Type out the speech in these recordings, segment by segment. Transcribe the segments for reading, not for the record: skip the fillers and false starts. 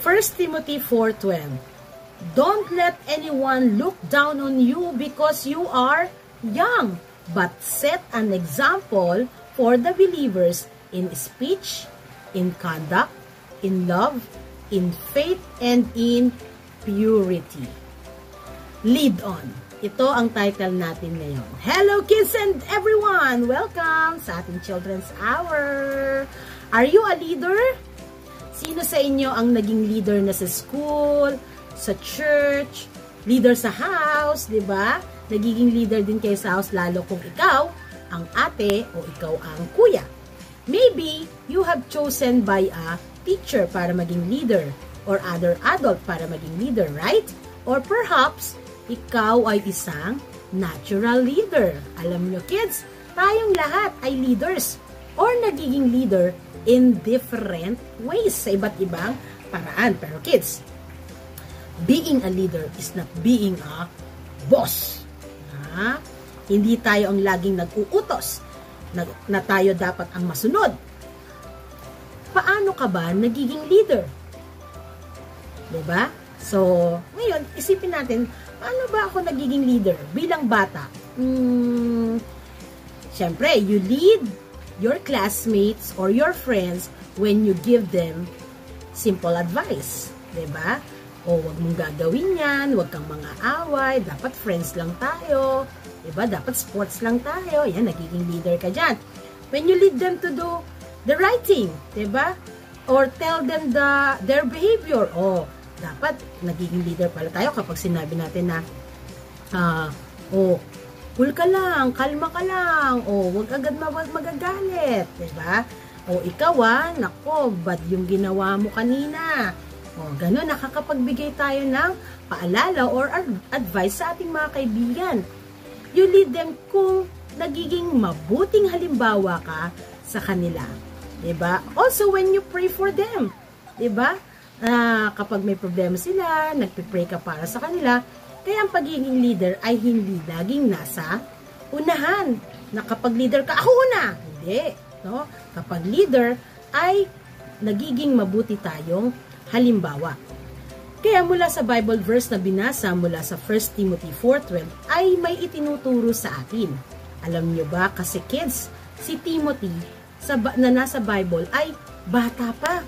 1 Timothy 4:12. Don't let anyone look down on you because you are young, but set an example for the believers in speech, in conduct, in love, in faith, and in purity. Lead on. Ito ang title natin ngayon. Hello kids and everyone! Welcome sa ating Children's Hour. Are you a leader? Sino sa inyo ang naging leader na sa school, sa church, leader sa house, di ba? Nagiging leader din kayo sa house lalo kung ikaw ang ate o ikaw ang kuya. Maybe you have chosen by a teacher para maging leader or other adult para maging leader, right? Or perhaps ikaw ay isang natural leader. Alam niyo kids, tayong lahat ay leaders or nagiging leader in different ways sa iba't ibang paraan. Pero kids, being a leader is not being a boss. Hindi tayo ang laging nag-uutos na tayo dapat ang masunod. Paano ka ba nagiging leader? Diba? So, ngayon, isipin natin, paano ba ako nagiging leader bilang bata? Siyempre, you lead your classmates or your friends when you give them simple advice. Diba? O wag mong gagawin yan, wag kang mga away, dapat friends lang tayo, diba? Dapat sports lang tayo, yan, nagiging leader ka dyan. When you lead them to do the right thing, diba? Or tell them their behavior, dapat nagiging leader pala tayo kapag sinabi natin na, cool ka lang, kalma ka lang, wag agad magagalit, diba? O ikaw nako, bad yung ginawa mo kanina. Ganun, nakakapagbigay tayo ng paalala or advice sa ating mga kaibigan. You lead them kung nagiging mabuting halimbawa ka sa kanila. Diba? Also, when you pray for them. Diba? Kapag may problema sila, nagpipray ka para sa kanila. Kaya ang pagiging leader ay hindi laging nasa unahan. Na kapag leader ka, ako una! Hindi. No? Kapag leader ay nagiging mabuti tayong halimbawa. Kaya mula sa Bible verse na binasa mula sa 1 Timothy 4:12 ay may itinuturo sa atin. Alam niyo ba kasi kids, si Timothy na nasa Bible ay bata pa.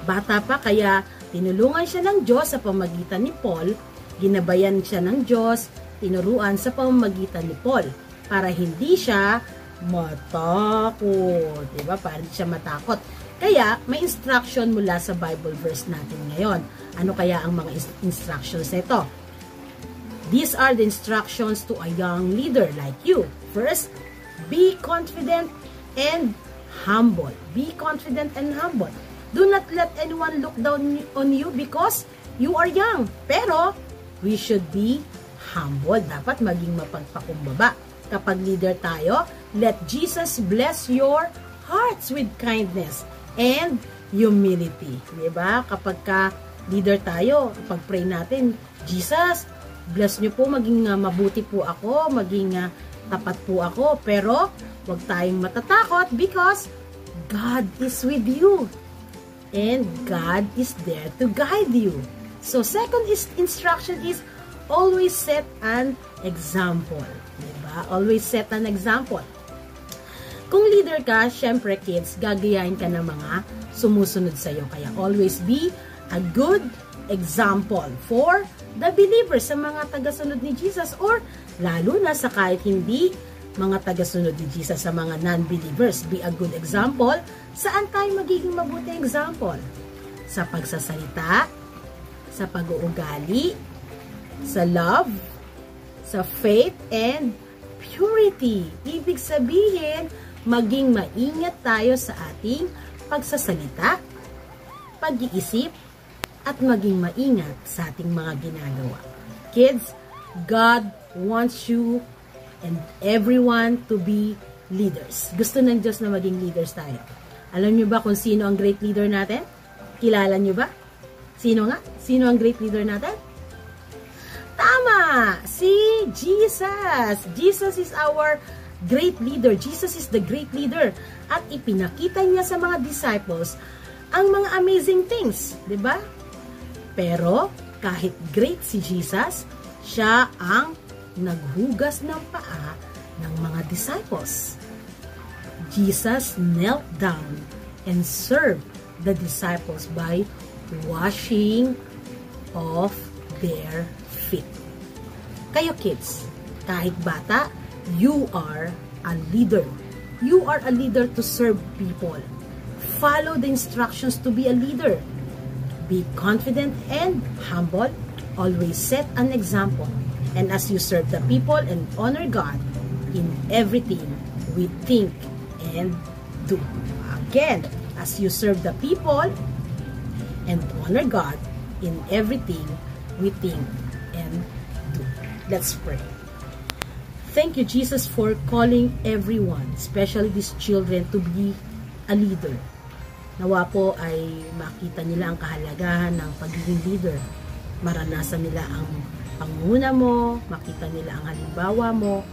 Bata pa kaya tinulungan siya ng Diyos sa pamamagitan ni Paul, ginabayan siya ng Diyos, tinuruan sa pamamagitan ni Paul para hindi siya matakot. Diba? Para hindi siya matakot. Kaya, may instruction mula sa Bible verse natin ngayon. Ano kaya ang mga instructions nito? These are the instructions to a young leader like you. First, be confident and humble. Be confident and humble. Do not let anyone look down on you because you are young. Pero, we should be humble. Dapat maging mapagpakumbaba. Kapag leader tayo, let Jesus bless your hearts with kindness and humility. Diba? Kapag ka leader tayo, pag-pray natin, Jesus, bless nyo po, maging mabuti po ako, maging tapat po ako, pero huwag tayong matatakot because God is with you. And God is there to guide you. So, second instruction is always set an example. Diba? Always set an example. Kung leader ka, syempre kids, gagayahin ka ng mga sumusunod sa'yo. Kaya always be a good example for the believers, sa mga tagasunod ni Jesus, or lalo na sa kahit hindi mga tagasunod ni Jesus, sa mga non-believers. Be a good example. Saan tayo magiging mabuting example? Sa pagsasalita, sa pag-uugali, sa love, sa faith, and purity. Ibig sabihin, maging maingat tayo sa ating pagsasalita, pag-iisip, at maging maingat sa ating mga ginagawa. Kids, God wants you and everyone to be leaders. Gusto ng Diyos na maging leaders tayo. Alam niyo ba kung sino ang great leader natin? Kilala niyo ba? Sino nga? Sino ang great leader natin? Tama! Si Jesus! Jesus is our great leader. Jesus is the great leader. At ipinakita niya sa mga disciples ang mga amazing things, di ba? Pero kahit great si Jesus, siya ang naghugas ng paa ng mga disciples. Jesus knelt down and served the disciples by washing off their feet. Kayo kids, kahit bata, you are a leader. You are a leader to serve people. Follow the instructions to be a leader. Be confident and humble. Always set an example. And as you serve the people and honor God in everything we think and do. Again, as you serve the people and honor God in everything we think and do. Let's pray. Thank you, Jesus, for calling everyone, especially these children, to be a leader. Nawa po ay makita nila ang kahalagahan ng pagiging leader. Maranasan nila ang pangunguna mo, makita nila ang halimbawa mo,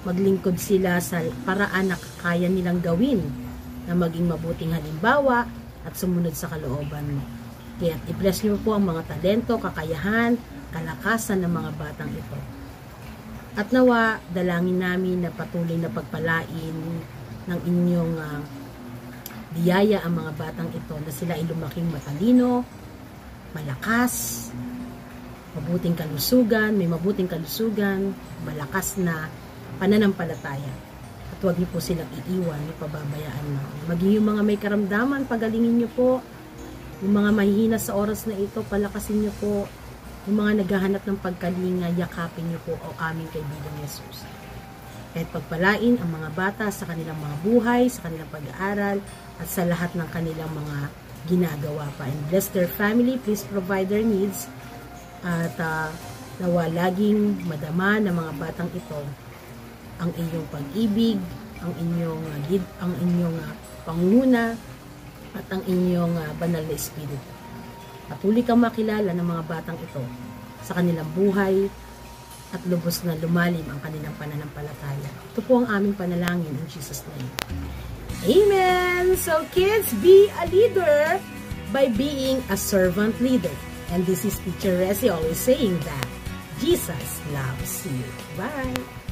maglingkod sila sa paraan na kaya nilang gawin na maging mabuting halimbawa at sumunod sa kalooban mo. Kaya i-bless niyo po ang mga talento, kakayahan, kalakasan ng mga batang ito. At nawa, dalangin namin na patuloy na pagpalain ng inyong biyaya ang mga batang ito na sila ay lumaking matalino, malakas, mabuting kalusugan, may mabuting kalusugan, malakas na pananampalataya. At huwag niyo po silang iiwan, pababayaan na. Maging yung mga may karamdaman, pagalingin niyo po. Yung mga mahihina sa oras na ito, palakasin niyo po. Yung mga naghahanap ng pagkalinga, yakapin niyo po o aming kaibigan Jesus. Kahit pagpalain ang mga bata sa kanilang mga buhay, sa kanilang pag-aaral, at sa lahat ng kanilang mga ginagawa pa. And bless their family, please provide their needs. At nawa laging madama ng mga batang ito ang inyong pag-ibig, ang inyong pangunguna, at ang inyong banal na espiritu. Patuloy kang makilala ng mga batang ito sa kanilang buhay at lubos na lumalim ang kanilang pananampalataya. Ito po ang aming panalangin in Jesus' name. Amen! So kids, be a leader by being a servant leader. And this is Teacher Resi always saying that Jesus loves you. Bye!